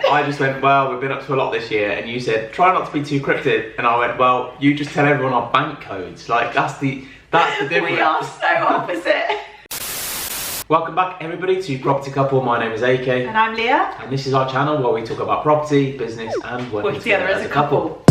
I just went, well, we've been up to a lot this year, and you said, try not to be too cryptic, and I went, well, you just tell everyone our bank codes. Like, that's the difference. We are so opposite. Welcome back, everybody, to Property Couple. My name is AK. And I'm Leah. And this is our channel where we talk about property, business, and working together as a couple.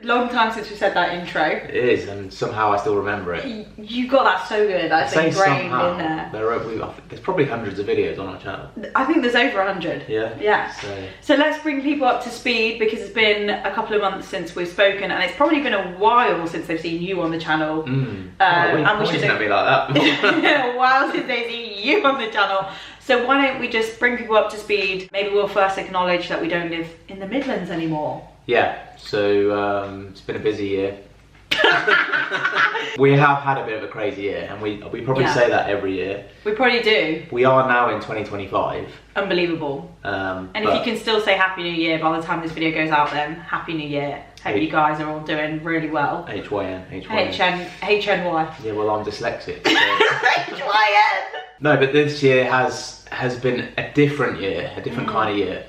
Long time since we said that intro. It is, and somehow I still remember it. You got that so good. That's ingrained in there. There's probably hundreds of videos on our channel. I think there's over 100. Yeah. Yeah. So let's bring people up to speed, because it's been a couple of months since we've spoken, and it's probably been a while since they've seen you on the channel. And we shouldn't be like that. A while since they've seen you on the channel. So why don't we just bring people up to speed? Maybe we'll first acknowledge that we don't live in the Midlands anymore. Yeah, so it's been a busy year. We have had a bit of a crazy year, and we probably say that every year. We probably do. We are now in 2025. Unbelievable. And if you can still say Happy New Year by the time this video goes out, then Happy New Year. Hope you guys are all doing really well. HYN. HNY. Yeah, well, I'm dyslexic. So. HYN. No, but this year has been a different year, a different kind of year.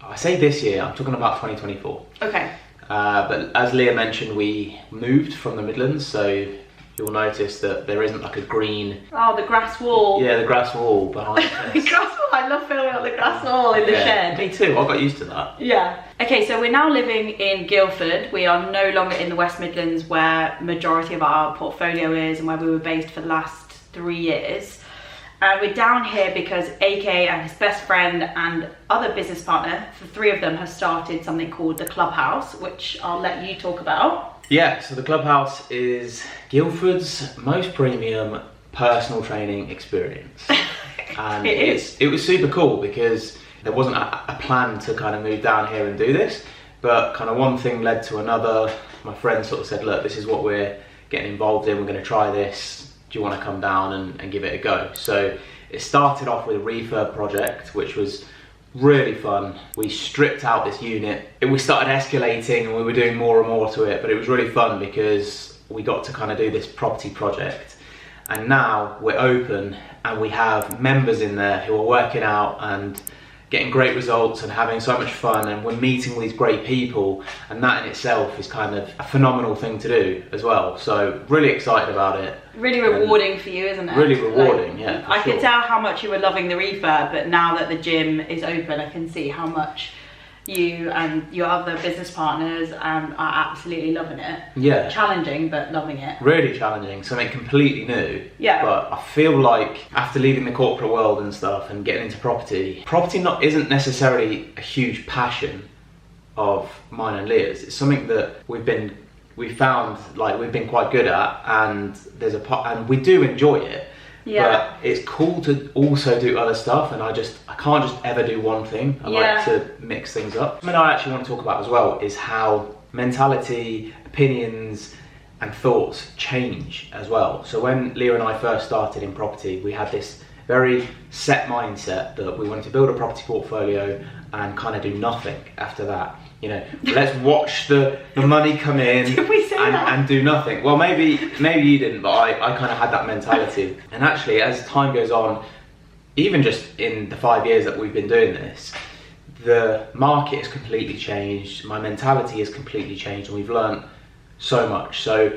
I say this year, I'm talking about 2024. Okay. But as Leah mentioned, we moved from the Midlands, so you'll notice that there isn't like a green... Oh, the grass wall. Yeah, the grass wall behind us. The grass wall, I love filming on the grass wall in the shed. Me too, I got used to that. Yeah. Okay, so we're now living in Guildford. We are no longer in the West Midlands, where majority of our portfolio is and where we were based for the last 3 years. We're down here because AK and his best friend and other business partner, the three of them, have started something called the Clubhouse, which I'll let you talk about. Yeah, so the Clubhouse is Guildford's most premium personal training experience. And it was super cool because there wasn't a plan to kind of move down here and do this, but kind of one thing led to another. My friend sort of said, look, this is what we're getting involved in, we're going to try this. Do you want to come down and give it a go? So it started off with a refurb project, which was really fun. We stripped out this unit. We started escalating and we were doing more and more to it, but it was really fun because we got to kind of do this property project. And now we're open and we have members in there who are working out and getting great results and having so much fun, and we're meeting all these great people, and that in itself is kind of a phenomenal thing to do as well. So really excited about it. Really rewarding for you, isn't it? Really rewarding, yeah. I could tell how much you were loving the refurb, but now that the gym is open, I can see how much you and your other business partners are absolutely loving it. Yeah. Challenging, but loving it. Really challenging, something completely new. Yeah. But I feel like after leaving the corporate world and stuff and getting into property isn't necessarily a huge passion of mine and Leah's. It's something that we've found like we've been quite good at, and and we do enjoy it. Yeah. But it's cool to also do other stuff, and I can't just ever do one thing. I like to mix things up. Something I actually want to talk about as well is how mentality, opinions and thoughts change as well. So when Leah and I first started in property, we had this very set mindset that we wanted to build a property portfolio and kind of do nothing after that. You know, let's watch the money come in and do nothing. Well, maybe you didn't, but I kind of had that mentality. And actually, as time goes on, even just in the 5 years that we've been doing this, the market has completely changed. My mentality has completely changed, and we've learned so much. So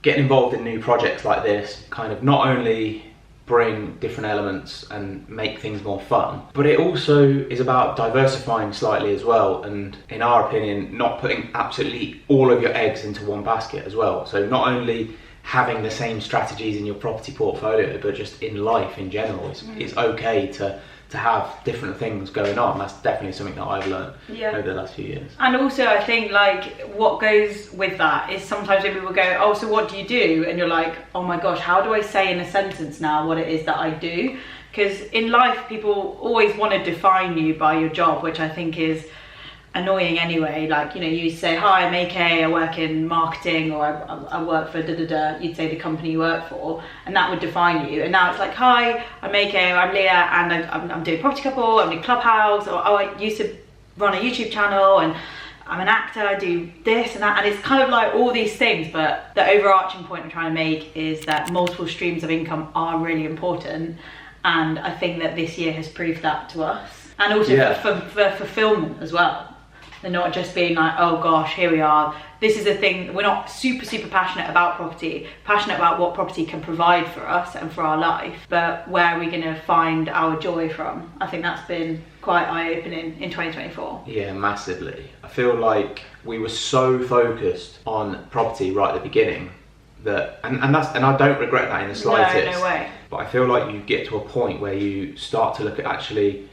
getting involved in new projects like this kind of not only bring different elements and make things more fun, but it also is about diversifying slightly as well, and in our opinion, not putting absolutely all of your eggs into one basket as well. So not only having the same strategies in your property portfolio, but just in life in general, it's okay to have different things going on. That's definitely something that I've learned over the last few years. And also I think like what goes with that is sometimes when people go, oh, so what do you do? And you're like, oh my gosh, how do I say in a sentence now what it is that I do? Because in life, people always want to define you by your job, which I think is annoying anyway. Like, you know, you say, hi, I'm AK, I work in marketing, or I work for da-da-da, you'd say the company you work for, and that would define you. And now it's like, hi, I'm AK, I'm Leah, and I'm doing Property Couple, I'm doing Clubhouse, or oh, I used to run a YouTube channel, and I'm an actor, I do this and that, and it's kind of like all these things, but the overarching point I'm trying to make is that multiple streams of income are really important, and I think that this year has proved that to us. And also for fulfillment as well. They're not just being like, oh gosh, here we are. This is a thing, we're not super passionate about property, passionate about what property can provide for us and for our life, but where are we gonna find our joy from? I think that's been quite eye-opening in 2024. Yeah, massively. I feel like we were so focused on property right at the beginning that, and I don't regret that in the slightest. No way. But I feel like you get to a point where you start to look at actually,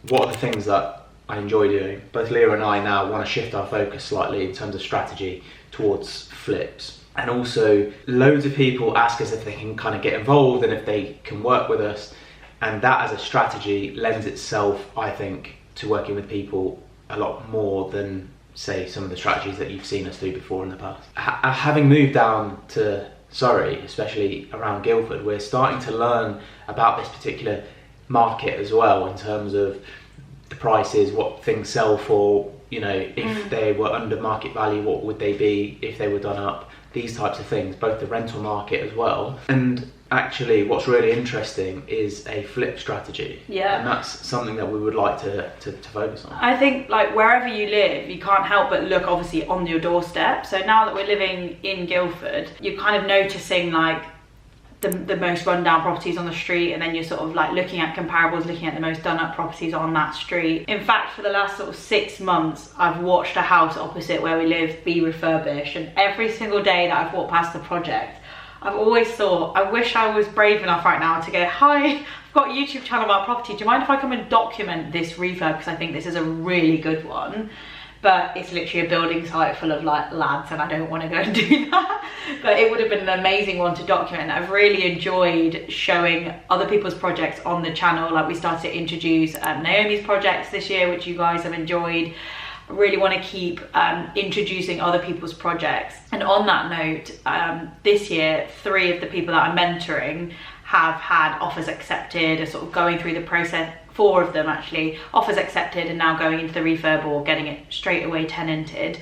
what are the things that I enjoy doing? Both Lia and I now want to shift our focus slightly in terms of strategy towards flips. And also, loads of people ask us if they can kind of get involved and if they can work with us. And that as a strategy lends itself, I think, to working with people a lot more than, say, some of the strategies that you've seen us do before in the past. Having moved down to Surrey, especially around Guildford, we're starting to learn about this particular market as well, in terms of the prices, what things sell for, you know, if they were under market value, what would they be if they were done up, these types of things, both the rental market as well. And actually what's really interesting is a flip strategy. Yeah. And that's something that we would like to focus on. I think like wherever you live, you can't help but look obviously on your doorstep. So now that we're living in Guildford, you're kind of noticing like the most rundown properties on the street, and then you're sort of like looking at comparables, looking at the most done up properties on that street. In fact, for the last sort of 6 months, I've watched a house opposite where we live be refurbished, and every single day that I've walked past the project, I've always thought, I wish I was brave enough right now to go, hi, I've got a YouTube channel about property, do you mind if I come and document this refurb, because I think this is a really good one. But it's literally a building site full of like lads, and I don't want to go and do that. But it would have been an amazing one to document. I've really enjoyed showing other people's projects on the channel. Like we started to introduce Naomi's projects this year, which you guys have enjoyed. I really want to keep introducing other people's projects. And on that note, this year, 3 of the people that I'm mentoring have had offers accepted, are sort of going through the process. 4 of them actually, offers accepted and now going into the refurb or getting it straight away tenanted.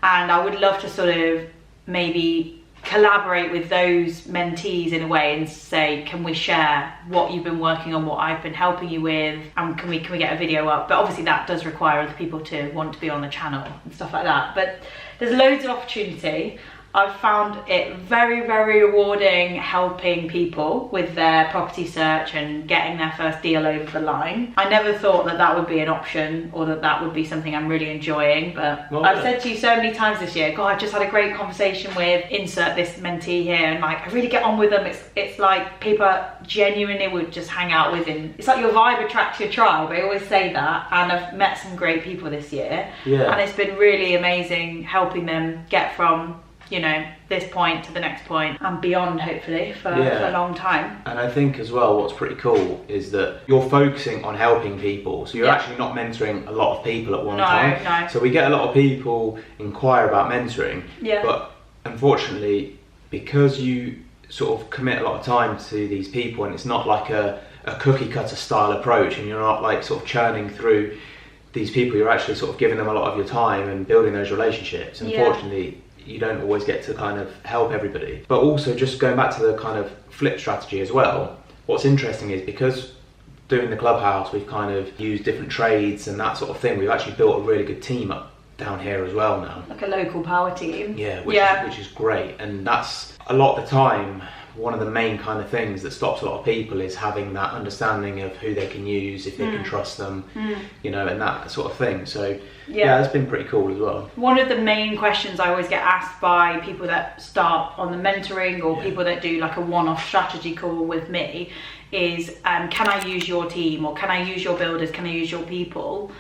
And I would love to sort of maybe collaborate with those mentees in a way and say, can we share what you've been working on, what I've been helping you with, and can we get a video up? But obviously that does require other people to want to be on the channel and stuff like that. But there's loads of opportunity. I've found it very, very rewarding helping people with their property search and getting their first deal over the line. I never thought that that would be an option, or that that would be something I'm really enjoying, but I've said to you so many times this year, God, I just had a great conversation with insert this mentee here, and like I really get on with them. It's like people genuinely would just hang out with, and it's like your vibe attracts your tribe. I always say that, and I've met some great people this year, and it's been really amazing helping them get from, you know, this point to the next point and beyond, hopefully, for a long time. And I think as well, what's pretty cool is that you're focusing on helping people. So you're actually not mentoring a lot of people at one time. No. So we get a lot of people inquire about mentoring. Yeah. But unfortunately, because you sort of commit a lot of time to these people, and it's not like a cookie cutter style approach, and you're not like sort of churning through these people, you're actually sort of giving them a lot of your time and building those relationships. Unfortunately, you don't always get to kind of help everybody. But also, just going back to the kind of flip strategy as well, what's interesting is because doing the clubhouse, we've kind of used different trades and that sort of thing. We've actually built a really good team up down here as well now. Like a local power team. Yeah, which is great. And that's a lot of the time, one of the main kind of things that stops a lot of people is having that understanding of who they can use, if they can trust them, you know, and that sort of thing. So yeah, that's been pretty cool as well. One of the main questions I always get asked by people that start on the mentoring, or people that do like a one-off strategy call with me is, can I use your team, or can I use your builders, can I use your people?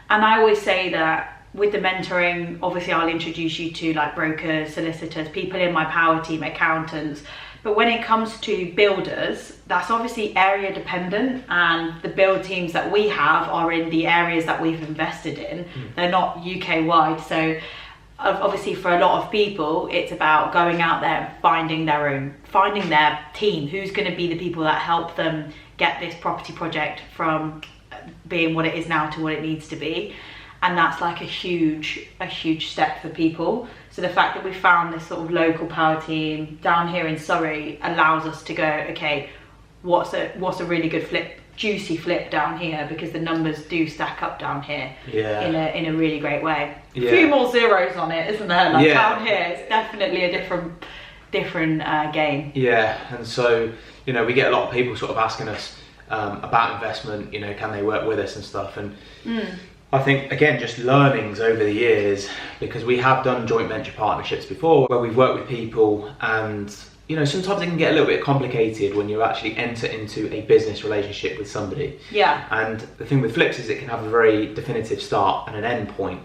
And I always say that with the mentoring, obviously I'll introduce you to like brokers, solicitors, people in my power team, accountants. But when it comes to builders, that's obviously area dependent, and the build teams that we have are in the areas that we've invested in. They're not UK wide. So obviously for a lot of people, it's about going out there and finding their team. Who's going to be the people that help them get this property project from being what it is now to what it needs to be. and that's like a huge step for people. So the fact that we found this sort of local power team down here in Surrey allows us to go, okay, what's a really good juicy flip down here, because the numbers do stack up down here in a really great way. A few more zeros on it, isn't there? Like down here, it's definitely a different game. Yeah, and so, you know, we get a lot of people sort of asking us about investment, you know, can they work with us and stuff, and I think, again, just learnings over the years, because we have done joint venture partnerships before where we've worked with people, and you know, sometimes it can get a little bit complicated when you actually enter into a business relationship with somebody. Yeah. And the thing with flips is it can have a very definitive start and an end point.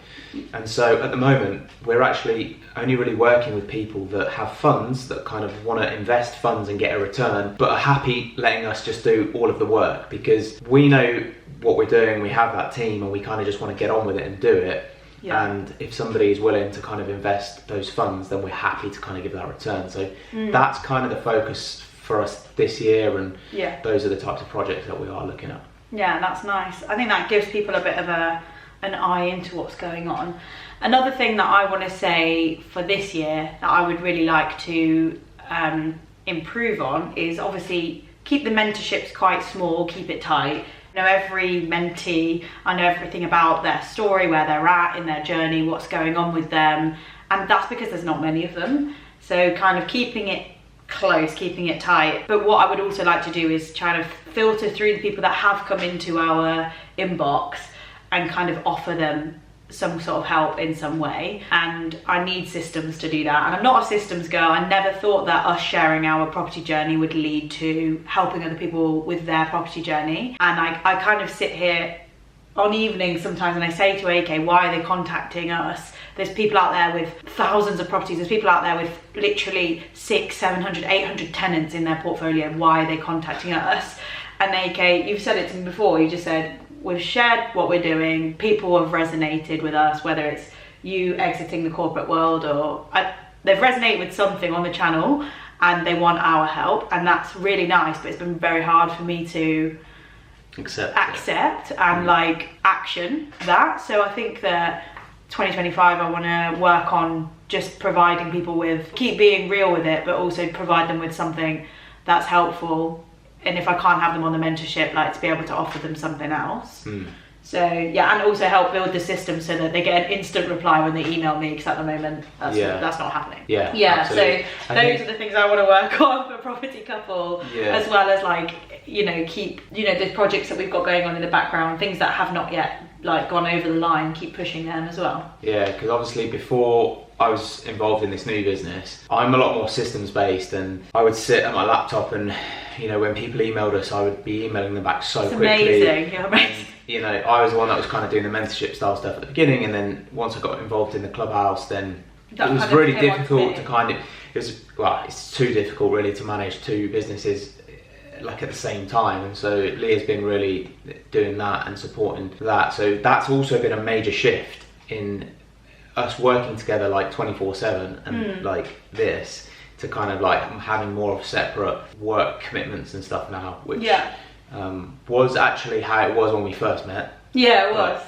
And so at the moment, we're actually only really working with people that have funds, that kind of want to invest funds and get a return, but are happy letting us just do all of the work, because we know what we're doing, we have that team, and we kind of just want to get on with it and do it. Yeah. And if somebody is willing to kind of invest those funds, then we're happy to kind of give that return. So that's kind of the focus for us this year, and those are the types of projects that we are looking at. Yeah, that's nice. I think that gives people a bit of an eye into what's going on. Another thing that I want to say for this year that I would really like to improve on is obviously keep the mentorships quite small, keep it tight. Know every mentee, I know everything about their story, where they're at in their journey, what's going on with them, and that's because there's not many of them. So kind of keeping it close, keeping it tight. But what I would also like to do is try to filter through the people that have come into our inbox and kind of offer them some sort of help in some way, and I need systems to do that. And I'm not a systems girl. I never thought that us sharing our property journey would lead to helping other people with their property journey. And I kind of sit here on evenings sometimes and I say to AK, why are they contacting us? There's people out there with thousands of properties, there's people out there with literally 600, 700, 800 tenants in their portfolio. Why are they contacting us? And AK, you've said it to me before, you just said, we've shared what we're doing, people have resonated with us, whether it's you exiting the corporate world or they've resonated with something on the channel and they want our help, and that's really nice, but it's been very hard for me to accept and like action that. So I think that 2025 I want to work on just providing people with, keep being real with it, but also provide them with something that's helpful. And if I can't have them on the mentorship, like to be able to offer them something else. So yeah, and also help build the system so that they get an instant reply when they email me, because at the moment that's not happening. Yeah, absolutely. So those are the things I want to work on for Property Couple, as well as like, you know, keep, you know, the projects that we've got going on in the background, things that have not yet like gone over the line, keep pushing them as well. Yeah, because obviously before I was involved in this new business, I'm a lot more systems based, and I would sit at my laptop and, you know, when people emailed us, I would be emailing them back so quickly. Amazing, you're amazing. And, you know, I was the one that was kind of doing the mentorship style stuff at the beginning, and then once I got involved in the clubhouse, then it was really difficult to kind of, it's too difficult really to manage two businesses like at the same time, and so Leah's been really doing that and supporting that. So that's also been a major shift in us working together like 24/7 and like this, to kind of like having more of separate work commitments and stuff now, which was actually how it was when we first met. Yeah, it was.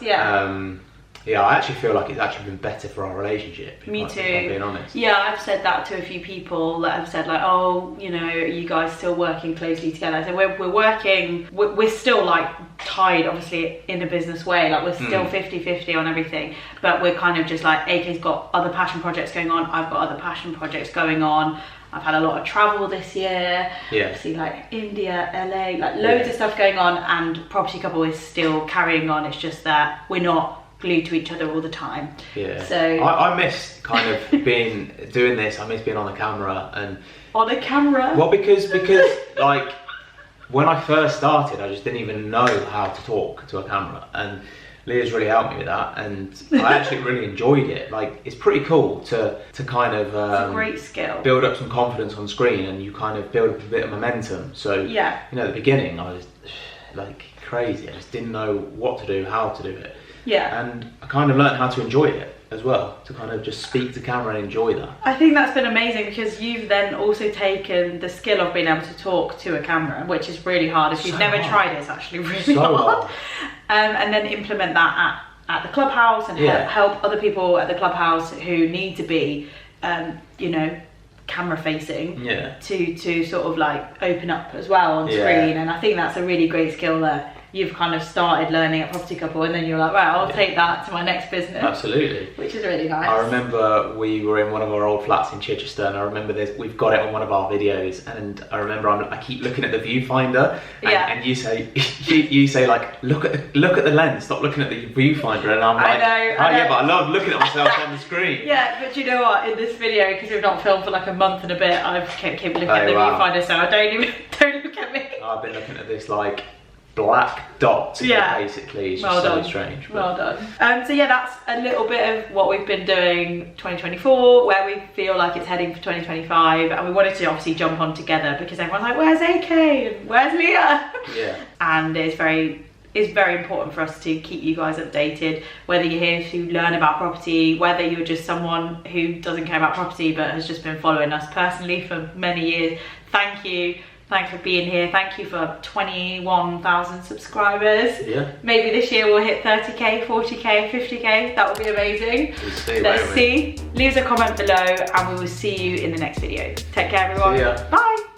Yeah, I actually feel like it's actually been better for our relationship. Me too. If I'm being honest. Yeah, I've said that to a few people that have said like, oh, you know, are you guys still working closely together? So we're working, we're still like tied, obviously, in a business way. Like we're still 50-50 on everything, but we're kind of just like, AK's got other passion projects going on, I've got other passion projects going on. I've had a lot of travel this year. Obviously like India, LA, like loads of stuff going on, and Property Couple is still carrying on. It's just that we're not glued to each other all the time. So I miss kind of doing this. I miss being on the camera and on a camera. Well, because like when I first started, I just didn't even know how to talk to a camera, and Leah's really helped me with that, and I actually really enjoyed it. Like it's pretty cool to kind of it's a great skill. Build up some confidence on screen, and you kind of build up a bit of momentum. So you know, at the beginning I was like crazy. I just didn't know what to do, how to do it. And I kind of learned how to enjoy it as well, to kind of just speak to camera and enjoy that. I think that's been amazing, because you've then also taken the skill of being able to talk to a camera, which is really hard. If you've never tried it, it's actually really hard. And then implement that at the clubhouse and help other people at the clubhouse who need to be, you know, camera facing to sort of like open up as well on screen. And I think that's a really great skill that you've kind of started learning at Property Couple, and then you're like, well, I'll take that to my next business. Absolutely. Which is really nice. I remember we were in one of our old flats in Chichester, and I remember we've got it on one of our videos, and I remember I keep looking at the viewfinder, and you say you say like, look at the lens, stop looking at the viewfinder, and I'm like, I know. Yeah, but I love looking at myself on the screen. Yeah, but you know what, in this video, because we've not filmed for like a month and a bit, I've kept looking at the viewfinder, so I don't look at me. I've been looking at this like black dot, basically. It's just so strange. But. Well done. So yeah, that's a little bit of what we've been doing 2024, where we feel like it's heading for 2025, and we wanted to obviously jump on together because everyone's like, where's AK and where's Lia? Yeah. And it's very important for us to keep you guys updated, whether you're here to learn about property, whether you're just someone who doesn't care about property but has just been following us personally for many years. Thank you. Thanks for being here. Thank you for 21,000 subscribers. Yeah. Maybe this year we'll hit 30k, 40k, 50k. That would be amazing. Let's see. Leave us a comment below, and we will see you in the next video. Take care, everyone. See ya. Bye.